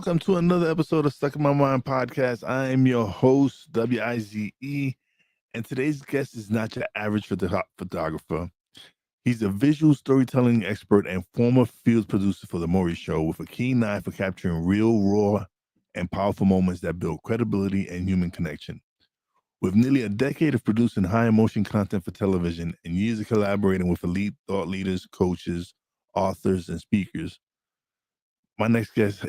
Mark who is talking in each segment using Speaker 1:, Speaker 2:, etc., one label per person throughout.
Speaker 1: welcome to another episode of Stuck in My Mind podcast. I am your host, WIZE, and today's guest is not your average photographer. He's a visual storytelling expert and former field producer for The Maury Show with a keen eye for capturing real, raw, and powerful moments that build credibility and human connection. With nearly a decade of producing high emotion content for television and years of collaborating with elite thought leaders, coaches, authors, and speakers, my next guest,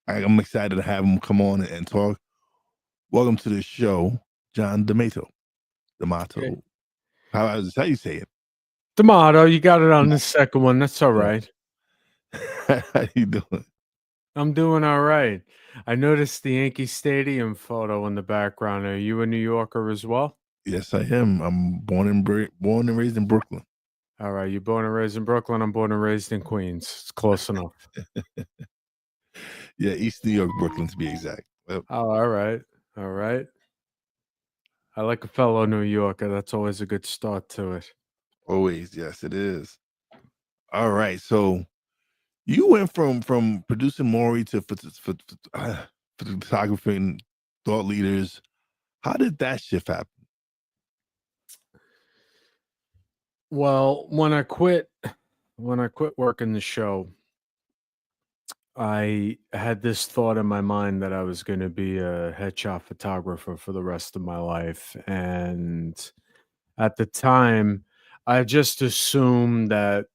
Speaker 1: I'm excited to have him come on and talk. Welcome to the show, John DeMato.
Speaker 2: Okay.
Speaker 1: How you say it?
Speaker 2: DeMato, you got it on the second one. That's all right.
Speaker 1: How you doing?
Speaker 2: I'm doing all right. I noticed the Yankee Stadium photo in the background. Are you a New Yorker as well?
Speaker 1: Yes, I am. I'm born and raised in Brooklyn.
Speaker 2: All right. You're born and raised in Brooklyn. I'm born and raised in Queens. It's close enough.
Speaker 1: Yeah, East New York, Brooklyn to be exact.
Speaker 2: Oh, all right. All right. I like a fellow New Yorker. That's always a good start to it.
Speaker 1: Always, yes, it is. All right. So you went from producing Maury to photographing thought leaders. How did that shift happen?
Speaker 2: Well, when I quit working the show, I had this thought in my mind that I was going to be a headshot photographer for the rest of my life. And at the time, I just assumed that,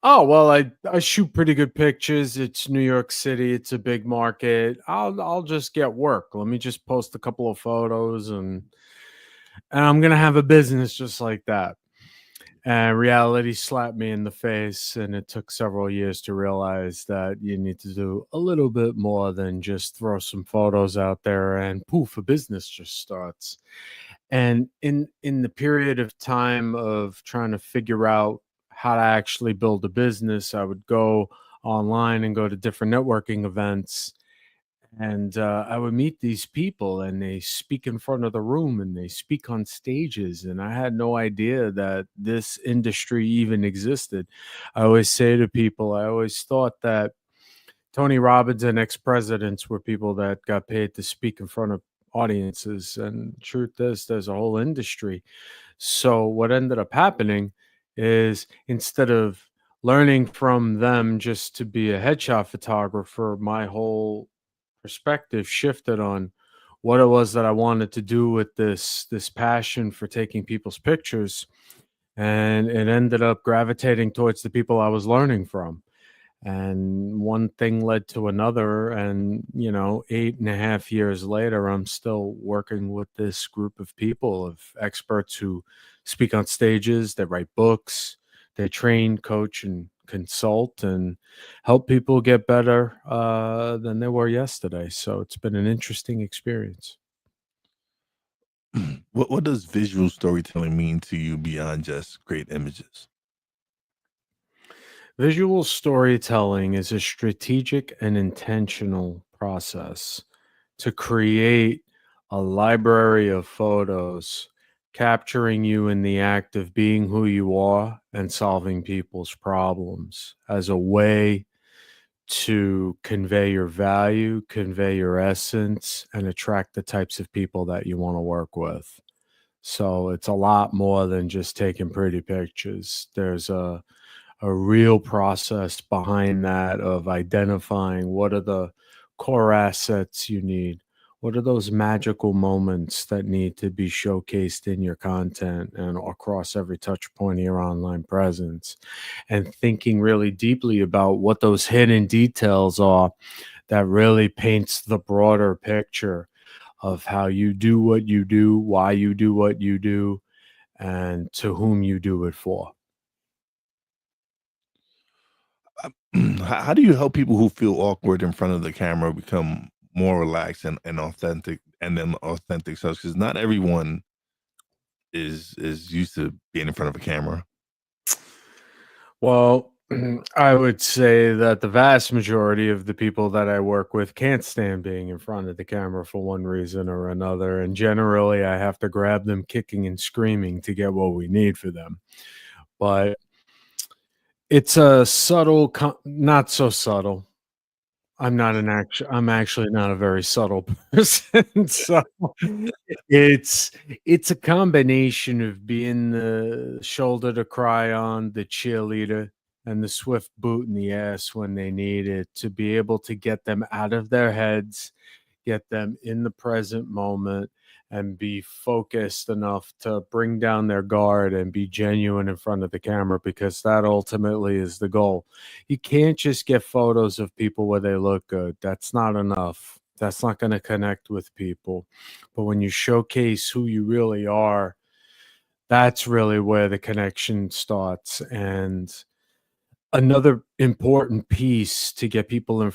Speaker 2: oh, well, I shoot pretty good pictures. It's New York City. It's a big market. I'll just get work. Let me just post a couple of photos and I'm going to have a business just like that. And reality slapped me in the face, and it took several years to realize that you need to do a little bit more than just throw some photos out there and poof, a business just starts. And in the period of time of trying to figure out how to actually build a business, I would go online and go to different networking events, and I would meet these people and they speak in front of the room and they speak on stages. And I had no idea that this industry even existed. I always say to people, I always thought that Tony Robbins and ex-presidents were people that got paid to speak in front of audiences. And truth is, there's a whole industry. So what ended up happening is instead of learning from them just to be a headshot photographer, my whole perspective shifted on what it was that I wanted to do with this passion for taking people's pictures, and it ended up gravitating towards the people I was learning from. And one thing led to another, and 8.5 years later, I'm still working with this group of people, of experts who speak on stages, they write books, they train, coach, and consult and help people get better than they were yesterday. So it's been an interesting experience.
Speaker 1: What does visual storytelling mean to you beyond just great images?
Speaker 2: Visual storytelling is a strategic and intentional process to create a library of photos capturing you in the act of being who you are and solving people's problems as a way to convey your value, convey your essence, and attract the types of people that you want to work with. So it's a lot more than just taking pretty pictures. There's a real process behind that of identifying what are the core assets you need. What are those magical moments that need to be showcased in your content and across every touch point of your online presence? And thinking really deeply about what those hidden details are that really paints the broader picture of how you do what you do, why you do what you do, and to whom you do it for.
Speaker 1: How do you help people who feel awkward in front of the camera become more relaxed and authentic, and then authentic selves? Because not everyone is used to being in front of a camera.
Speaker 2: Well, I would say that the vast majority of the people that I work with can't stand being in front of the camera for one reason or another. And generally, I have to grab them kicking and screaming to get what we need for them. But it's a subtle, not so subtle, I'm actually not a very subtle person, so it's it's a combination of being the shoulder to cry on, the cheerleader, and the swift boot in the ass when they need it, to be able to get them out of their heads, get them in the present moment, and be focused enough to bring down their guard and be genuine in front of the camera, because that ultimately is the goal. You can't just get photos of people where they look good. That's not enough. That's not going to connect with people. But when you showcase who you really are, that's really where the connection starts. And another important piece to get people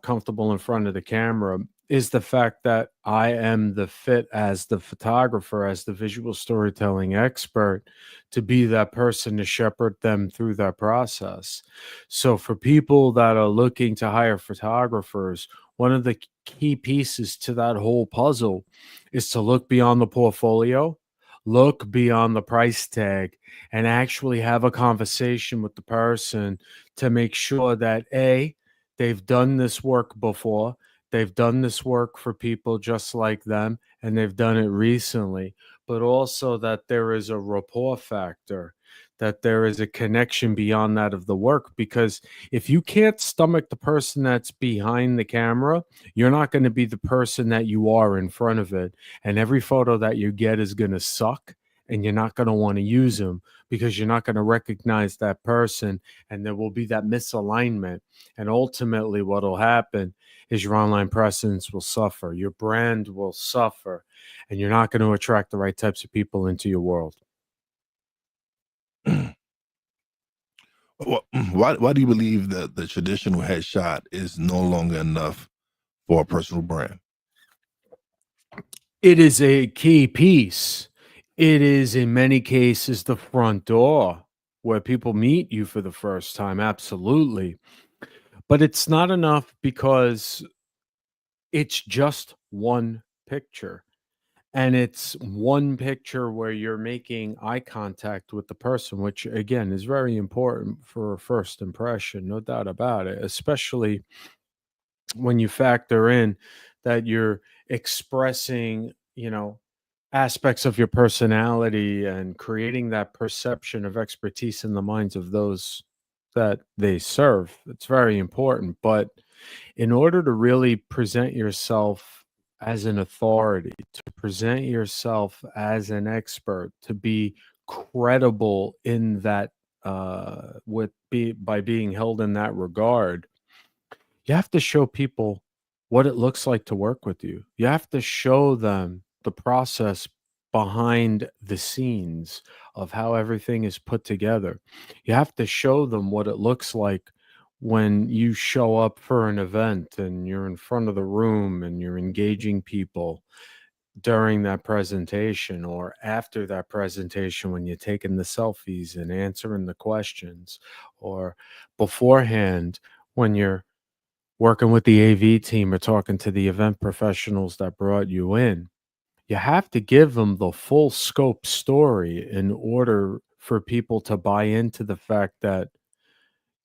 Speaker 2: comfortable in front of the camera is the fact that I am the fit as the photographer, as the visual storytelling expert, to be that person to shepherd them through that process. So, for people that are looking to hire photographers, one of the key pieces to that whole puzzle is to look beyond the portfolio, look beyond the price tag, and actually have a conversation with the person to make sure that A, they've done this work before, they've done this work for people just like them, and they've done it recently, but also that there is a rapport factor, that there is a connection beyond that of the work. Because if you can't stomach the person that's behind the camera, you're not going to be the person that you are in front of it. And every photo that you get is going to suck, and you're not going to want to use them because you're not going to recognize that person, and there will be that misalignment. And ultimately, what will happen is your online presence will suffer, your brand will suffer, and you're not going to attract the right types of people into your world.
Speaker 1: Why do you believe that the traditional headshot is no longer enough for a personal brand?
Speaker 2: It is a key piece. It is, in many cases, the front door where people meet you for the first time. Absolutely. But it's not enough because it's just one picture. And it's one picture where you're making eye contact with the person, which again is very important for a first impression, no doubt about it, especially when you factor in that you're expressing, aspects of your personality and creating that perception of expertise in the minds of those that they serve. It's very important. But in order to really present yourself as an authority, to present yourself as an expert, to be credible in that, by being held in that regard, you have to show people what it looks like to work with you. You have to show them the process behind the scenes of how everything is put together. You have to show them what it looks like when you show up for an event and you're in front of the room and you're engaging people during that presentation or after that presentation when you're taking the selfies and answering the questions, or beforehand when you're working with the AV team or talking to the event professionals that brought you in. You have to give them the full scope story in order for people to buy into the fact that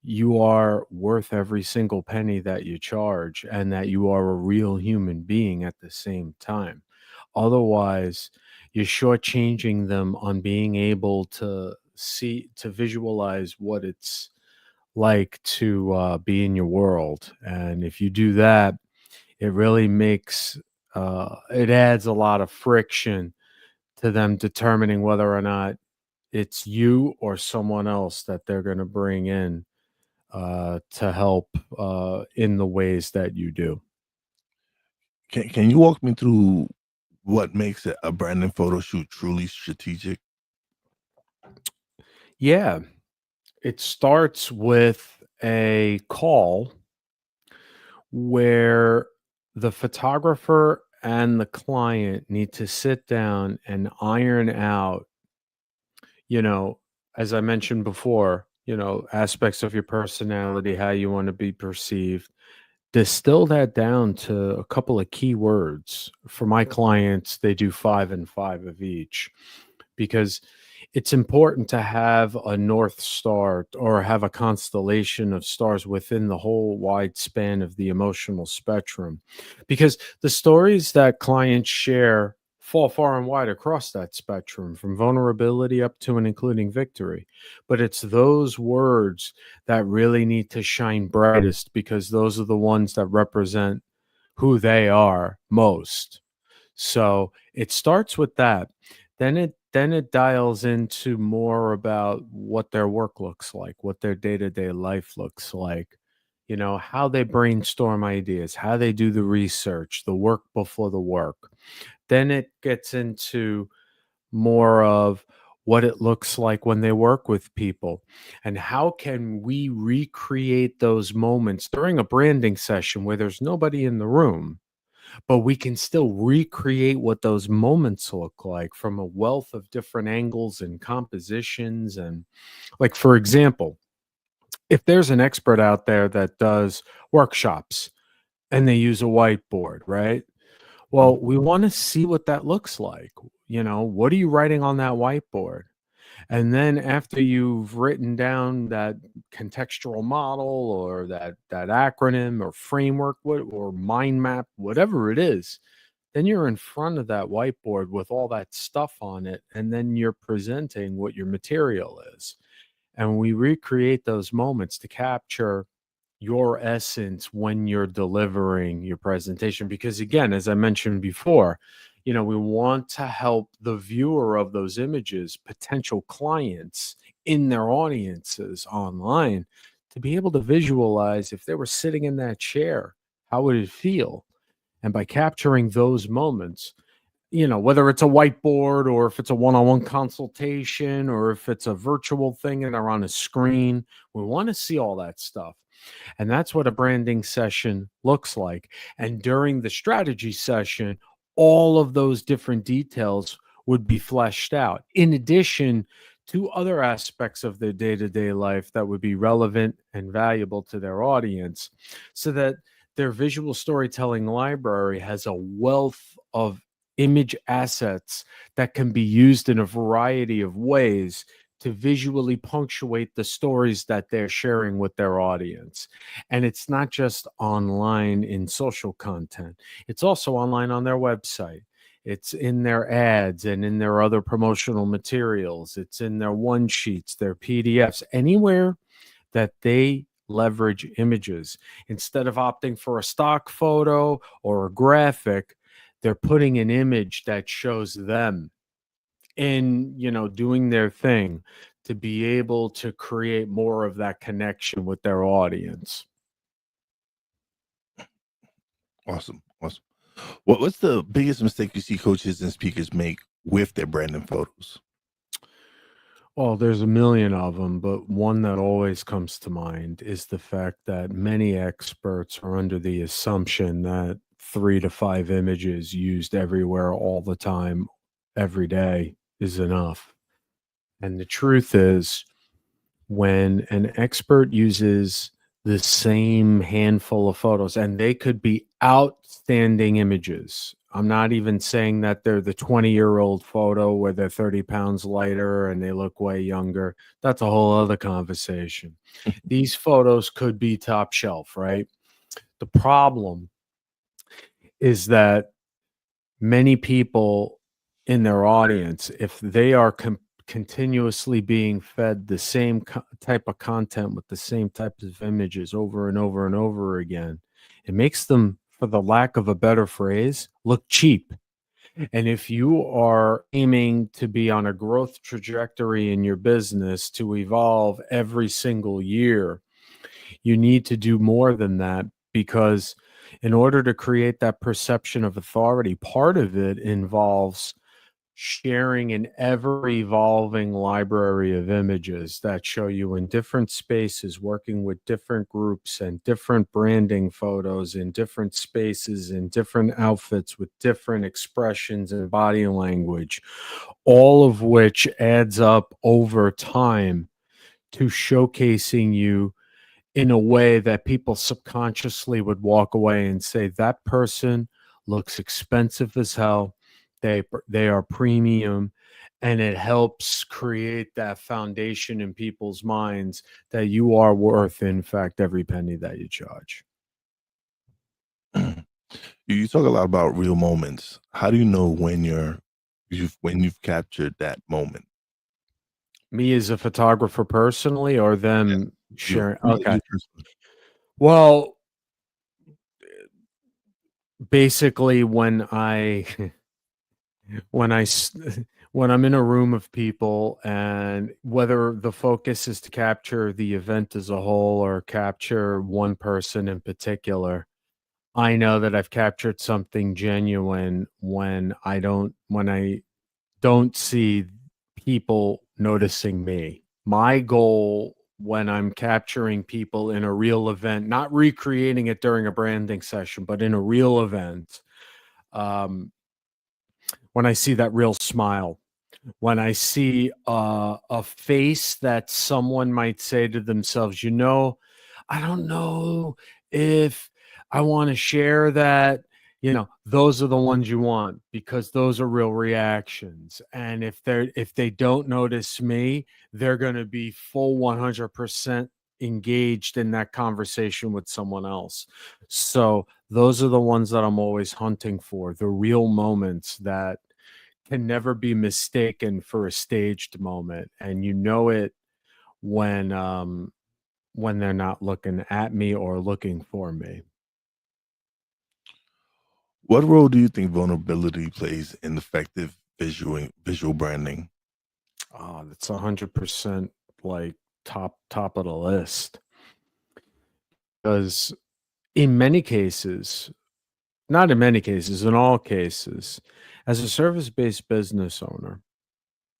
Speaker 2: you are worth every single penny that you charge and that you are a real human being at the same time. Otherwise, you're shortchanging them on being able to visualize what it's like to be in your world. And if you do that, it really makes it adds a lot of friction to them determining whether or not it's you or someone else that they're going to bring in to help in the ways that you do.
Speaker 1: Can you walk me through what makes a branding photo shoot truly strategic?
Speaker 2: Yeah, it starts with a call where the photographer and the client need to sit down and iron out, you know, as I mentioned before, aspects of your personality, how you want to be perceived. Distill that down to a couple of key words. For my clients, they do 5 and 5 of each, because it's important to have a North Star or have a constellation of stars within the whole wide span of the emotional spectrum, because the stories that clients share fall far and wide across that spectrum, from vulnerability up to and including victory. But it's those words that really need to shine brightest, because those are the ones that represent who they are most. So it starts with that. Then it dials into more about what their work looks like, what their day-to-day life looks like, how they brainstorm ideas, how they do the research, the work before the work. Then it gets into more of what it looks like when they work with people, and how can we recreate those moments during a branding session where there's nobody in the room, but we can still recreate what those moments look like from a wealth of different angles and compositions. And, like, for example, if there's an expert out there that does workshops and they use a whiteboard, right?
Speaker 1: Mhm.
Speaker 2: Well, we want to see what that looks like. What are you writing on that whiteboard? And then after you've written down that contextual model, or that acronym or framework, or mind map, whatever it is, then you're in front of that whiteboard with all that stuff on it, and then you're presenting what your material is. And we recreate those moments to capture your essence when you're delivering your presentation. Because, again, as I mentioned before, we want to help the viewer of those images, potential clients in their audiences online, to be able to visualize, if they were sitting in that chair, how would it feel? And by capturing those moments, whether it's a whiteboard, or if it's a one-on-one consultation, or if it's a virtual thing and they're on a screen, we want to see all that stuff. And that's what a branding session looks like. And during the strategy session, all of those different details would be fleshed out, in addition to other aspects of their day-to-day life that would be relevant and valuable to their audience, so that their visual storytelling library has a wealth of image assets that can be used in a variety of ways to visually punctuate the stories that they're sharing with their audience. And it's not just online in social content, it's also online on their website. It's in their ads and in their other promotional materials. It's in their one sheets, their PDFs, anywhere that they leverage images. Instead of opting for a stock photo or a graphic, they're putting an image that shows them in, doing their thing, to be able to create more of that connection with their audience.
Speaker 1: Awesome. Awesome. What's the biggest mistake you see coaches and speakers make with their branding photos?
Speaker 2: Well, there's a million of them, but one that always comes to mind is the fact that many experts are under the assumption that 3 to 5 images used everywhere all the time, every day, is enough. And the truth is, when an expert uses the same handful of photos, and they could be outstanding images. I'm not even saying that they're the 20-year-old photo where they're 30 pounds lighter and they look way younger. That's a whole other conversation. These photos could be top shelf, right? The problem is that many people in their audience, if they are continuously being fed the same type of content with the same types of images over and over and over again, it makes them, for the lack of a better phrase, look cheap. And if you are aiming to be on a growth trajectory in your business, to evolve every single year, you need to do more than that, because in order to create that perception of authority, part of it involves sharing an ever evolving library of images that show you in different spaces, working with different groups and different branding photos in different spaces, in different outfits with different expressions and body language, all of which adds up over time to showcasing you in a way that people subconsciously would walk away and say, that person looks expensive as hell. They are premium. and it helps create that foundation in people's minds that you are worth, in fact, every penny that you charge.
Speaker 1: You talk a lot about real moments. How do you know when you've captured that moment?
Speaker 2: Me as a photographer personally, or
Speaker 1: Yes,
Speaker 2: them
Speaker 1: you.
Speaker 2: sharing?
Speaker 1: Yeah,
Speaker 2: Okay.
Speaker 1: you personally.
Speaker 2: Well, basically, when I when I s- when I'm in a room of people, and whether the focus is to capture the event as a whole or capture one person in particular, I know that I've captured something genuine when I don't see people noticing me. My goal when I'm capturing people in a real event, not recreating it during a branding session, but in a real event, um, when I see that real smile, when I see a face that someone might say to themselves, I don't know if I want to share that. Those are the ones you want, because those are real reactions. And if they don't notice me, they're going to be full 100% engaged in that conversation with someone else. So those are the ones that I'm always hunting for, the real moments that can never be mistaken for a staged moment, and it when when they're not looking at me or looking for me.
Speaker 1: What role do you think vulnerability plays in effective visual branding?
Speaker 2: Oh, that's 100% like top of the list, because in many cases, not in many cases, in all cases, as a service-based business owner,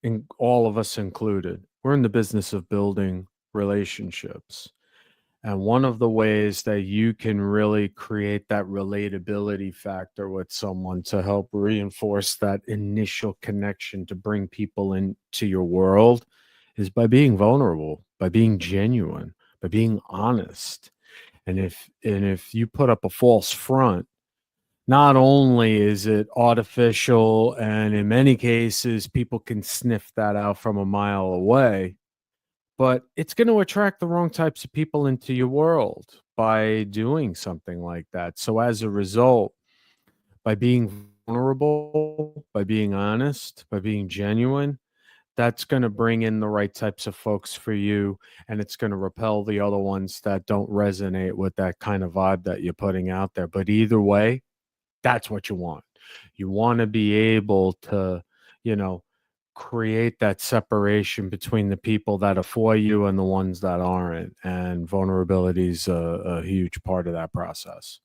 Speaker 2: and all of us included, we're in the business of building relationships. And one of the ways that you can really create that relatability factor with someone to help reinforce that initial connection to bring people into your world is by being vulnerable, by being genuine, by being honest. And if you put up a false front, not only is it artificial, and in many cases people can sniff that out from a mile away, but it's going to attract the wrong types of people into your world by doing something like that. So as a result, by being vulnerable, by being honest, by being genuine, that's going to bring in the right types of folks for you, and it's going to repel the other ones that don't resonate with that kind of vibe that you're putting out there. But either way, that's what you want. You want to be able to, you know, create that separation between the people that are for you and the ones that aren't. And vulnerability is a huge part of that process.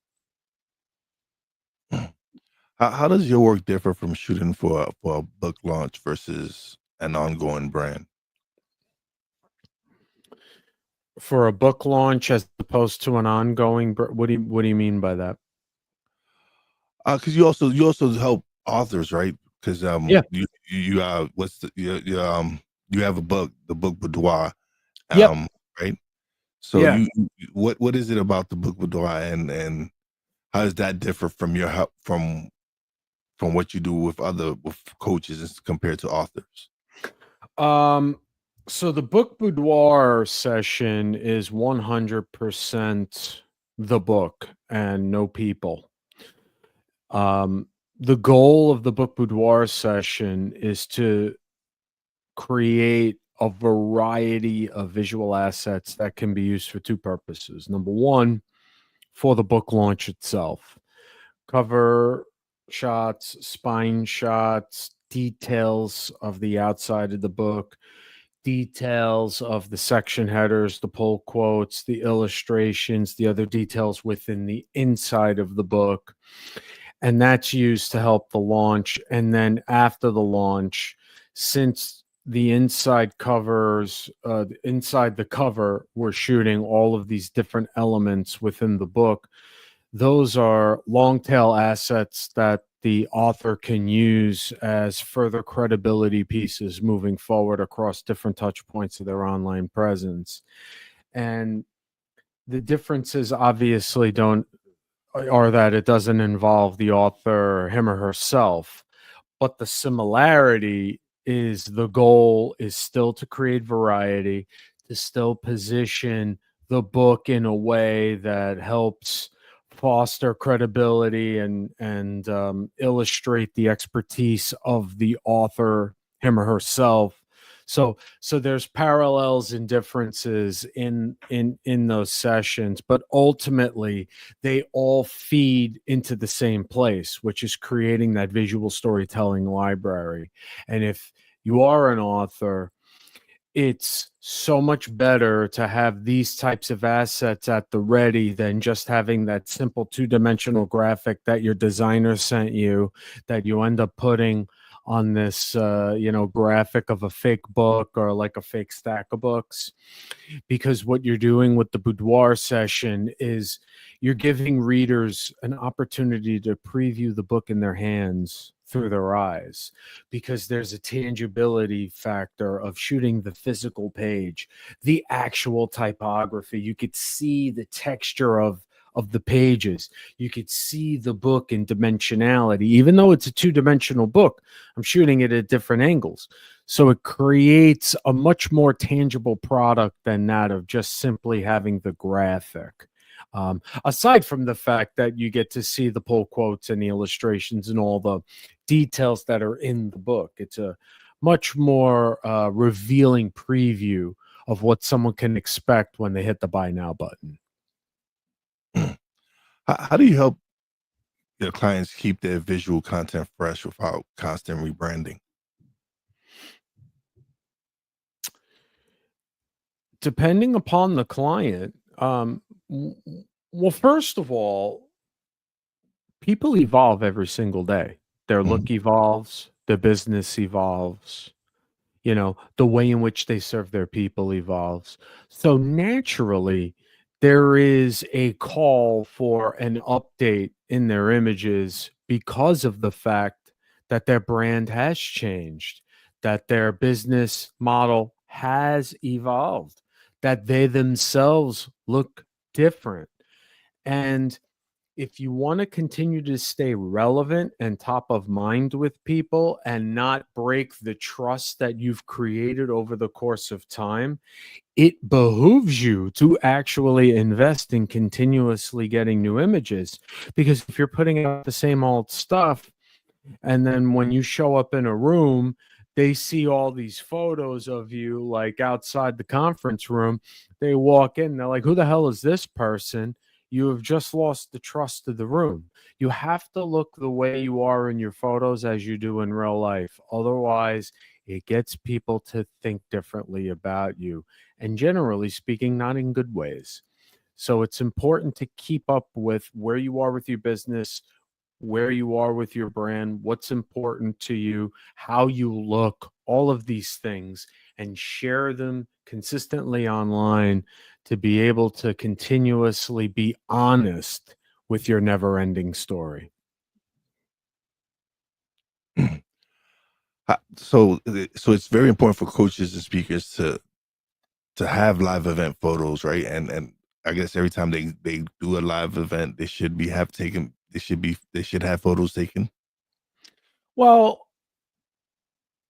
Speaker 1: How does your work differ from shooting for a book launch versus an ongoing brand?
Speaker 2: For a book launch as opposed to an ongoing, what do you mean by that?
Speaker 1: Because you also help authors, right? Because
Speaker 2: Yeah.
Speaker 1: you what's the you have a book, the book Boudoir,
Speaker 2: Yep.
Speaker 1: um, right? So
Speaker 2: Yeah.
Speaker 1: what is it about the book Boudoir, and how does that differ from your help from what you do with coaches as compared to authors?
Speaker 2: Um, so the book boudoir session is 100% the book and no people. Um, the goal of the book boudoir session is to create a variety of visual assets that can be used for two purposes. Number one, for the book launch itself, cover shots, spine shots, details of the outside of the book, details of the section headers, the pull quotes, the illustrations, the other details within the inside of the book. And that's used to help the launch. And then after the launch, since the inside covers, inside the cover, we're shooting all of these different elements within the book. Those are long tail assets that the author can use as further credibility pieces moving forward across different touch points of their online presence. And the differences obviously don't are that it doesn't involve the author, him or herself, but the similarity is the goal is still to create variety, to still position the book in a way that helps foster credibility and illustrate the expertise of the author, him or herself. So there's parallels and differences in those sessions, but ultimately they all feed into the same place, which is creating that visual storytelling library. And if you are an author, it's so much better to have these types of assets at the ready than just having that simple two-dimensional graphic that your designer sent you that you end up putting on this graphic of a fake book or like a fake stack of books. Because what you're doing with the boudoir session is you're giving readers an opportunity to preview the book in their hands through their eyes, because there's a tangibility factor of shooting the physical page, the actual typography. You could see the texture of the pages. You could see the book in dimensionality. Even though it's a two-dimensional book, I'm shooting it at different angles. So it creates a much more tangible product than that of just simply having the graphic. Aside from the fact that you get to see the pull quotes and the illustrations and all the details that are in the book, it's a much more revealing preview of what someone can expect when they hit the buy now button.
Speaker 1: How do you help your clients keep their visual content fresh without constant rebranding?
Speaker 2: Depending upon the client, well, first of all, people evolve every single day. Their look evolves, their business evolves, the way in which they serve their people evolves. So naturally, there is a call for an update in their images because of the fact that their brand has changed, that their business model has evolved, that they themselves look different. And if you want to continue to stay relevant and top of mind with people and not break the trust that you've created over the course of time, it behooves you to actually invest in continuously getting new images. Because if you're putting out the same old stuff, and then when you show up in a room, they see all these photos of you like outside the conference room. They walk in, they're like, who the hell is this person? You have just lost the trust of the room. You have to look the way you are in your photos as you do in real life. Otherwise, it gets people to think differently about you. And generally speaking, not in good ways. So it's important to keep up with where you are with your business, where you are with your brand, what's important to you, how you look, all of these things, and share them consistently online to be able to continuously be honest with your never-ending story.
Speaker 1: So it's very important for coaches and speakers to have live event photos, right? And I guess every time they do a live event, they should have photos taken.
Speaker 2: Well,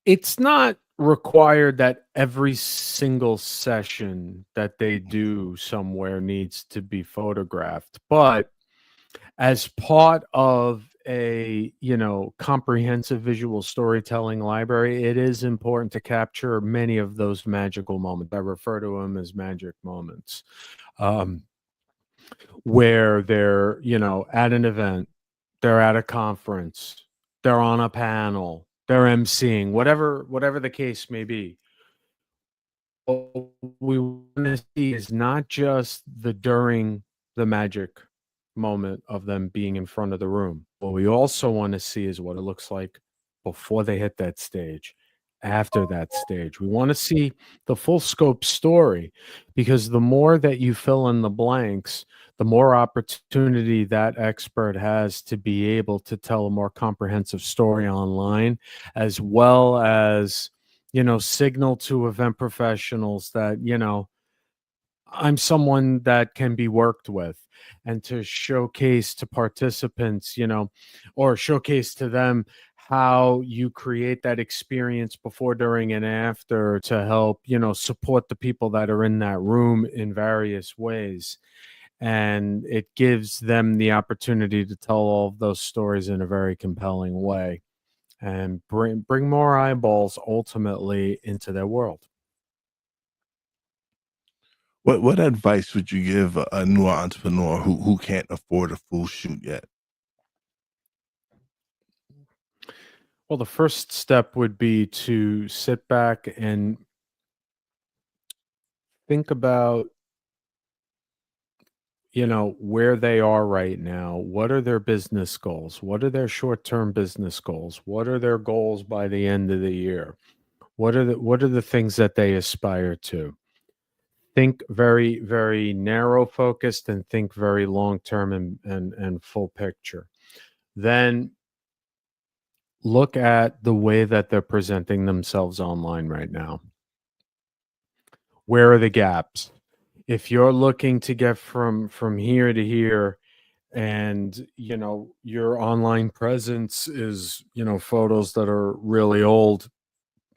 Speaker 2: it's not required that every single session that they do somewhere needs to be photographed, but as part of a comprehensive visual storytelling library, it is important to capture many of those magical moments. I refer to them as magic moments, where they're at an event, they're at a conference, they're on a panel, they're emceeing, whatever the case may be. What we want to see is not just the during the magic moment of them being in front of the room. What we also want to see is what it looks like before they hit that stage, after that stage. We want to see the full scope story, because the more that you fill in the blanks, the more opportunity that expert has to be able to tell a more comprehensive story online, as well as signal to event professionals that, I'm someone that can be worked with, and to showcase to participants, or showcase to them how you create that experience before, during, and after to help, support the people that are in that room in various ways. And it gives them the opportunity to tell all of those stories in a very compelling way and bring more eyeballs ultimately into their world.
Speaker 1: What advice would you give a new entrepreneur who can't afford a full shoot yet?
Speaker 2: Well, the first step would be to sit back and think about, where they are right now. What are their business goals? What are their short-term business goals? What are their goals by the end of the year? What are the things that they aspire to? Think very, very narrow focused and think very long term and full picture. Then look at the way that they're presenting themselves online right now. Where are the gaps? If you're looking to get from here to here, and your online presence is photos that are really old,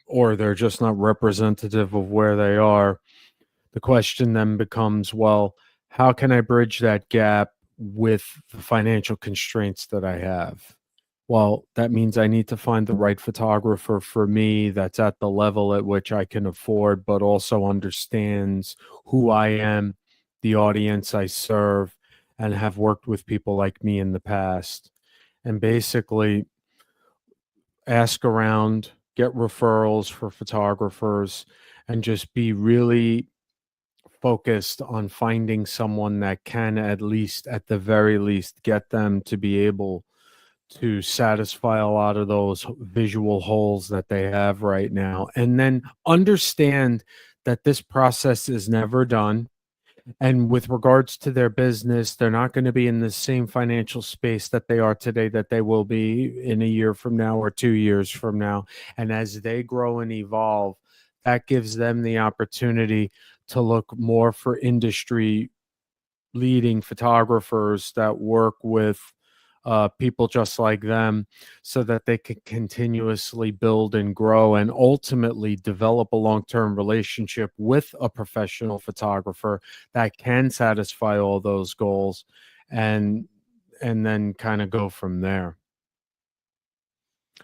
Speaker 2: or they're just not representative of where they are, the question then becomes, well, how can I bridge that gap with the financial constraints that I have? Well, that means I need to find the right photographer for me that's at the level at which I can afford, but also understands who I am, the audience I serve, and have worked with people like me in the past. And basically ask around, get referrals for photographers, and just be really focused on finding someone that can, at least at the very least, get them to be able to satisfy a lot of those visual holes that they have right now. And then understand that this process is never done. And with regards to their business, they're not going to be in the same financial space that they are today, that they will be in a year from now or 2 years from now. And as they grow and evolve, that gives them the opportunity to look more for industry leading photographers that work with people just like them, so that they can continuously build and grow and ultimately develop a long-term relationship with a professional photographer that can satisfy all those goals, and then kind of go from there.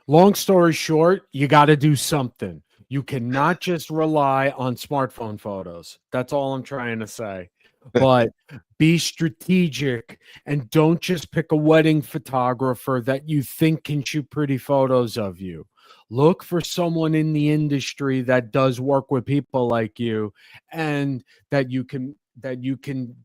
Speaker 2: Long story short, you got to do something. You cannot just rely on smartphone photos. That's all I'm trying to say. But be strategic and don't just pick a wedding photographer that you think can shoot pretty photos of you. Look for someone in the industry that does work with people like you, and that you can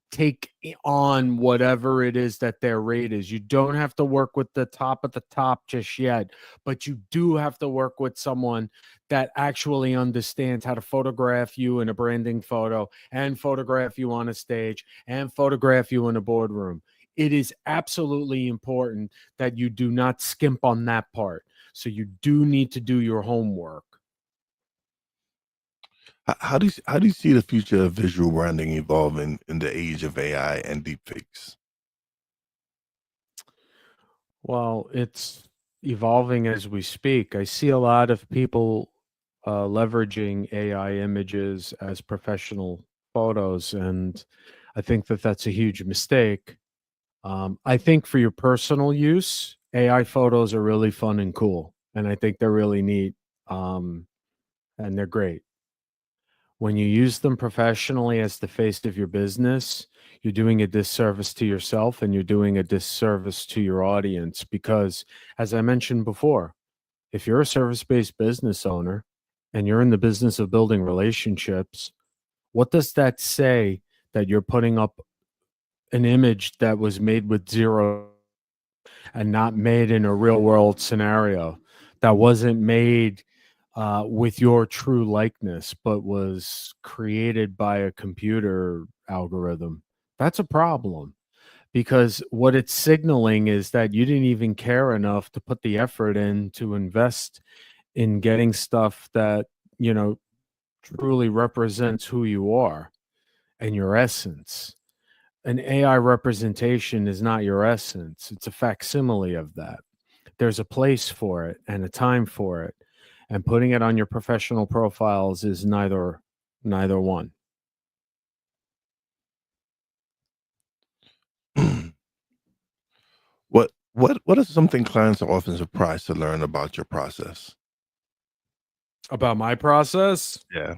Speaker 2: take on whatever it is that their rate is. You don't have to work with the top of the top just yet, but you do have to work with someone that actually understands how to photograph you in a branding photo, and photograph you on a stage, and photograph you in a boardroom. It is absolutely important that you do not skimp on that part. So you do need to do your homework.
Speaker 1: How do you see the future of visual branding evolving in the age of AI and deepfakes?
Speaker 2: Well, it's evolving as we speak. I see a lot of people leveraging AI images as professional photos, and I think that that's a huge mistake. I think for your personal use, AI photos are really fun and cool, and I think they're really neat, and they're great. When you use them professionally as the face of your business, you're doing a disservice to yourself and you're doing a disservice to your audience because, as I mentioned before, if you're a service based business owner and you're in the business of building relationships, what does that say that you're putting up an image that was made with zero and not made in a real world scenario, that wasn't made with your true likeness, but was created by a computer algorithm? That's a problem, because what it's signaling is that you didn't even care enough to put the effort in to invest in getting stuff that, you know, truly represents who you are and your essence. An AI representation is not your essence, it's a facsimile of that. there's a place for it and a time for it. And putting it on your professional profiles is neither one.
Speaker 1: What is something clients are often surprised to learn about your process?
Speaker 2: About my process?
Speaker 1: Yeah.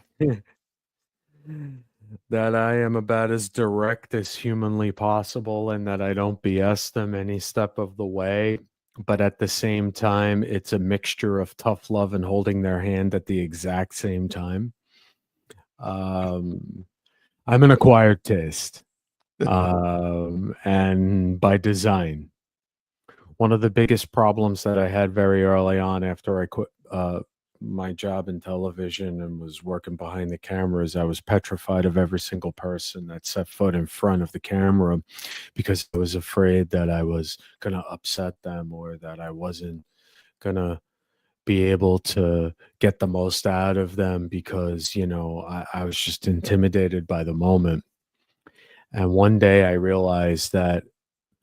Speaker 2: That I am about as direct as humanly possible and that I don't BS them any step of the way. But at the same time, it's a mixture of tough love and holding their hand at the exact same time. Um, I'm an acquired taste, and by design. One of the biggest problems that I had very early on after I quit my job in television and was working behind the cameras, I was petrified of every single person that set foot in front of the camera because I was afraid that I was going to upset them or that I wasn't going to be able to get the most out of them because, I was just intimidated by the moment. And one day I realized that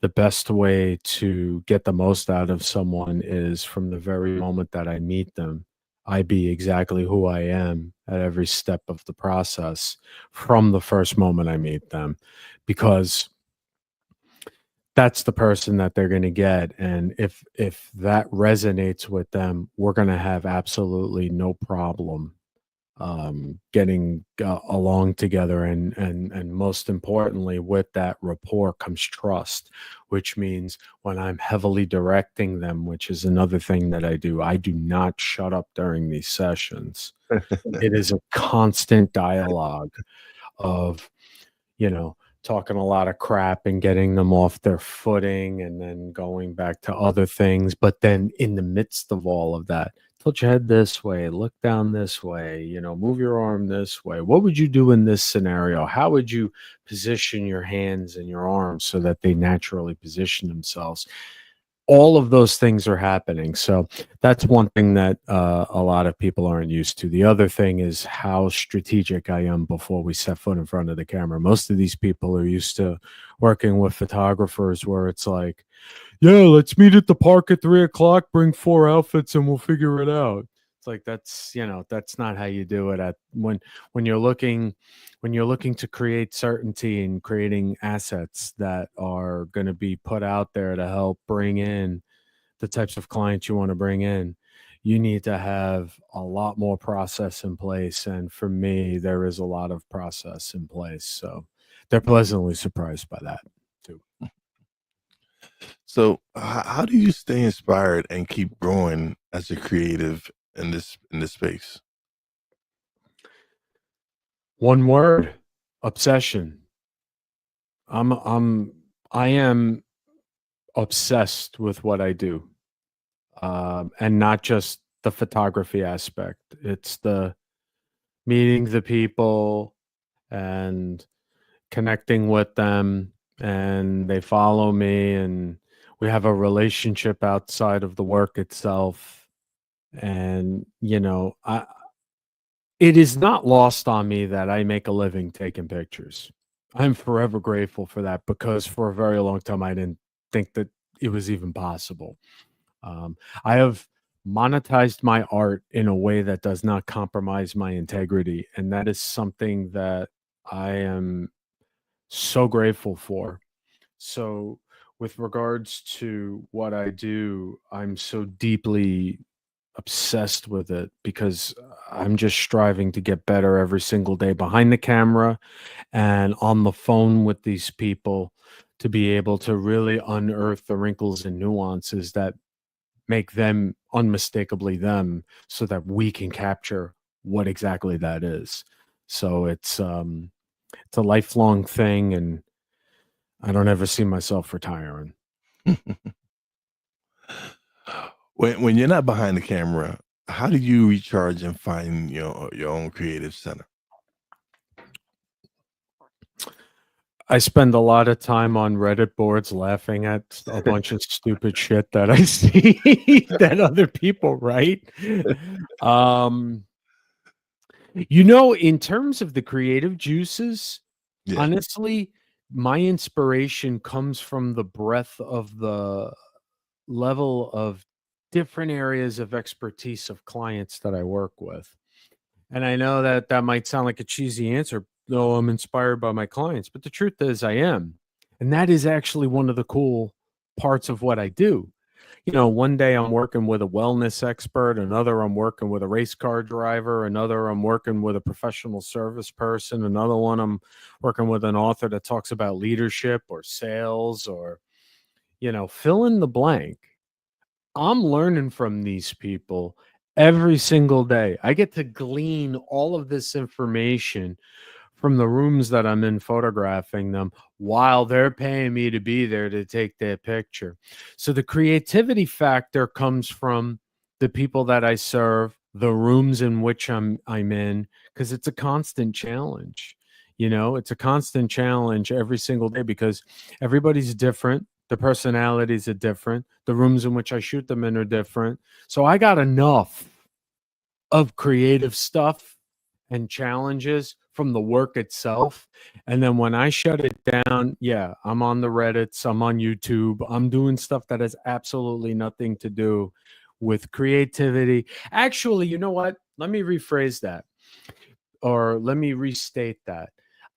Speaker 2: the best way to get the most out of someone is from the very moment that I meet them, I be exactly who I am at every step of the process from the first moment I meet them, because that's the person that they're going to get. And if that resonates with them, we're going to have absolutely no problem getting along together, and most importantly, with that rapport comes trust, which means when I'm heavily directing them, which is another thing that I do not shut up during these sessions. It is a constant dialogue of, talking a lot of crap and getting them off their footing and then going back to other things. But then in the midst of all of that, tilt your head this way, look down this way, move your arm this way. What would you do in this scenario? How would you position your hands and your arms so that they naturally position themselves? All of those things are happening. So that's one thing that a lot of people aren't used to. The other thing is how strategic I am before we set foot in front of the camera. Most of these people are used to working with photographers where it's like, yeah, let's meet at the park at 3 o'clock, bring 4 outfits and we'll figure it out. It's like, that's not how you do it when you're looking to create certainty and creating assets that are going to be put out there to help bring in the types of clients you want to bring in. You need to have a lot more process in place. And for me, there is a lot of process in place. So they're pleasantly surprised by that too.
Speaker 1: So, how do you stay inspired and keep growing as a creative in this space?
Speaker 2: One word: obsession. I am obsessed with what I do, and not just the photography aspect. It's the meeting the people and connecting with them, and they follow me, and we have a relationship outside of the work itself. And it is not lost on me that I make a living taking pictures. I'm forever grateful for that because for a very long time I didn't think that it was even possible. I have monetized my art in a way that does not compromise my integrity, and that is something that I am so grateful for. So, with regards to what I do, I'm so deeply obsessed with it because I'm just striving to get better every single day behind the camera and on the phone with these people to be able to really unearth the wrinkles and nuances that make them unmistakably them so that we can capture what exactly that is. So it's a lifelong thing, and I don't ever see myself retiring.
Speaker 1: When you're not behind the camera, how do you recharge and find your own creative center?
Speaker 2: I spend a lot of time on Reddit boards laughing at a bunch of stupid shit that I see that other people write. Um, in terms of the creative juices,
Speaker 1: Yeah.
Speaker 2: honestly, my inspiration comes from the breadth of the level of different areas of expertise of clients that I work with. And I know that that might sound like a cheesy answer, though I'm inspired by my clients, but the truth is I am. And that is actually one of the cool parts of what I do. You know, one day I'm working with a wellness expert, another I'm working with a race car driver, another I'm working with a professional service person, another one I'm working with an author that talks about leadership or sales or, fill in the blank. I'm learning from these people every single day. I get to glean all of this information from the rooms that I'm in photographing them while they're paying me to be there to take their picture. So the creativity factor comes from the people that I serve, the rooms in which I'm in, because it's a constant challenge. It's a constant challenge every single day because everybody's different. The personalities are different. The rooms in which I shoot them in are different. So I got enough of creative stuff and challenges from the work itself. And then when I shut it down, yeah, I'm on the Reddits, I'm on YouTube, I'm doing stuff that has absolutely nothing to do with creativity. Actually, you know what? Let me rephrase that, or let me restate that.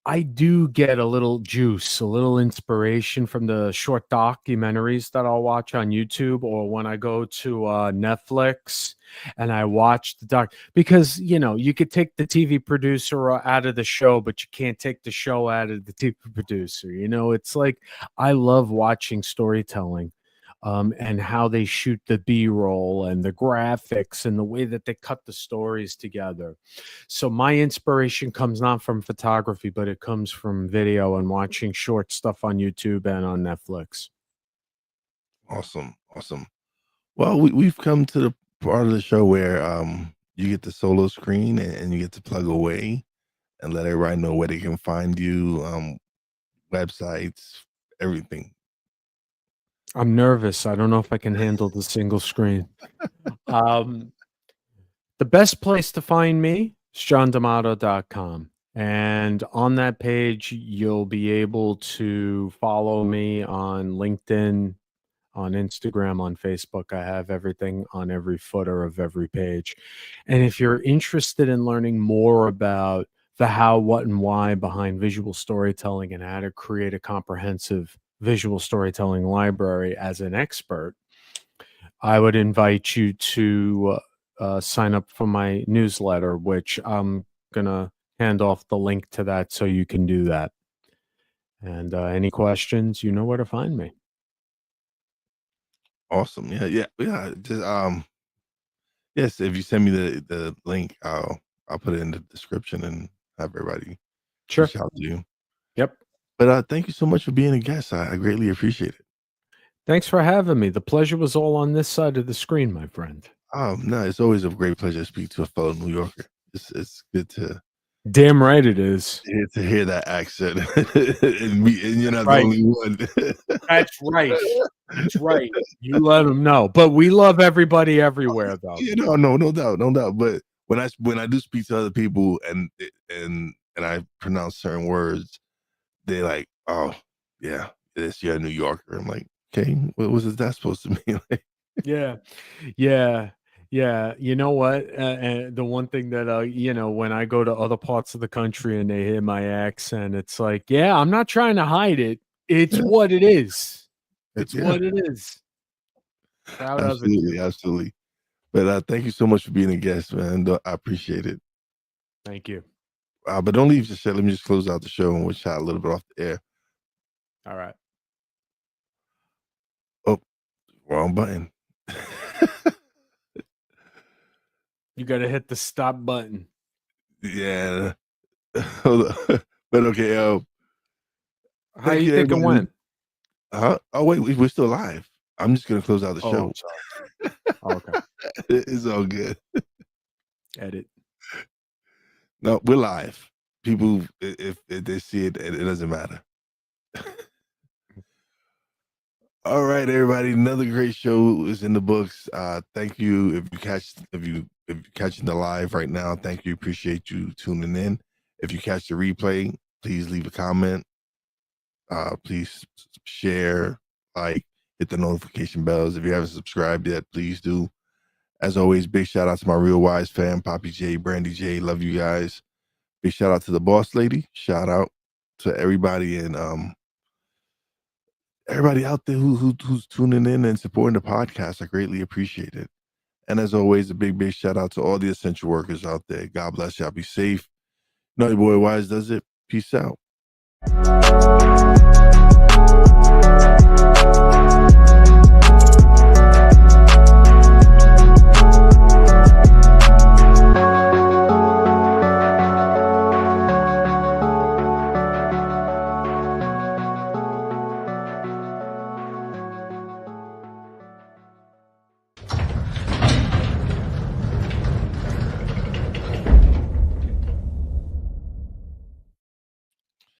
Speaker 2: I do get a little juice, a little inspiration from the short documentaries that I'll watch on YouTube or when I go to Netflix and I watch the doc, because you could take the TV producer out of the show, but you can't take the show out of the TV producer. It's like I love watching storytelling. And how they shoot the B-roll and the graphics and the way that they cut the stories together. So my inspiration comes not from photography, but it comes from video and watching short stuff on YouTube and on Netflix.
Speaker 1: Awesome. Awesome. Well, we've come to the part of the show where you get the solo screen and you get to plug away and let everybody know where they can find you, websites, everything.
Speaker 2: I'm nervous. I don't know if I can handle the single screen. The best place to find me is johndemato.com. And on that page, you'll be able to follow me on LinkedIn, on Instagram, on Facebook. I have everything on every footer of every page. And if you're interested in learning more about the how, what, and why behind visual storytelling and how to create a comprehensive visual storytelling library as an expert, I would invite you to sign up for my newsletter, which I'm going to hand off the link to that so you can do that. And any questions, you know where to find me.
Speaker 1: Awesome. Yeah. Just yes, if you send me the link, I'll put it in the description and have everybody
Speaker 2: Sure.
Speaker 1: reach out to you.
Speaker 2: Yep.
Speaker 1: But thank you so much for being a guest. I greatly appreciate it.
Speaker 2: Thanks for having me. The pleasure was all on this side of the screen, my friend.
Speaker 1: No, it's always a great pleasure to speak to a fellow New Yorker. It's good to
Speaker 2: Damn right it is.
Speaker 1: hear that accent, and you're not
Speaker 2: Right.
Speaker 1: the only one.
Speaker 2: That's right. That's right. You let them know. But we love everybody everywhere, though.
Speaker 1: No doubt. But when I do speak to other people and I pronounce certain words, they like, oh yeah, you're a New Yorker. I'm like, okay, what was that supposed to mean?
Speaker 2: Yeah. You know what? And the one thing that, when I go to other parts of the country and they hear my accent, it's like, yeah, I'm not trying to hide it. It's what it is. It's what it is. Proud of it.
Speaker 1: Absolutely. But thank you so much for being a guest, man. I appreciate it.
Speaker 2: Thank you.
Speaker 1: But don't leave just yet. Let me just close out the show and we'll chat a little bit off the air.
Speaker 2: All right.
Speaker 1: Oh, wrong button.
Speaker 2: You got to hit the stop button.
Speaker 1: Yeah. Hold on. But okay.
Speaker 2: How you think it went?
Speaker 1: Huh? Oh, wait, we're still live. I'm just going to close out the show.
Speaker 2: I'm sorry. Okay.
Speaker 1: It's all good.
Speaker 2: Edit.
Speaker 1: No, we're live. People, if they see it, it doesn't matter. All right, everybody. Another great show is in the books. Thank you. If you catching the live right now, thank you. Appreciate you tuning in. If you catch the replay, please leave a comment. Please share, like, hit the notification bells. If you haven't subscribed yet, please do. As always, big shout out to my Real Wise fam, Poppy J, Brandy J. Love you guys. Big shout out to the boss lady. Shout out to everybody and everybody out there who's tuning in and supporting the podcast. I greatly appreciate it. And as always, a big shout out to all the essential workers out there. God bless y'all. Be safe. You know your boy Wise does it. Peace out.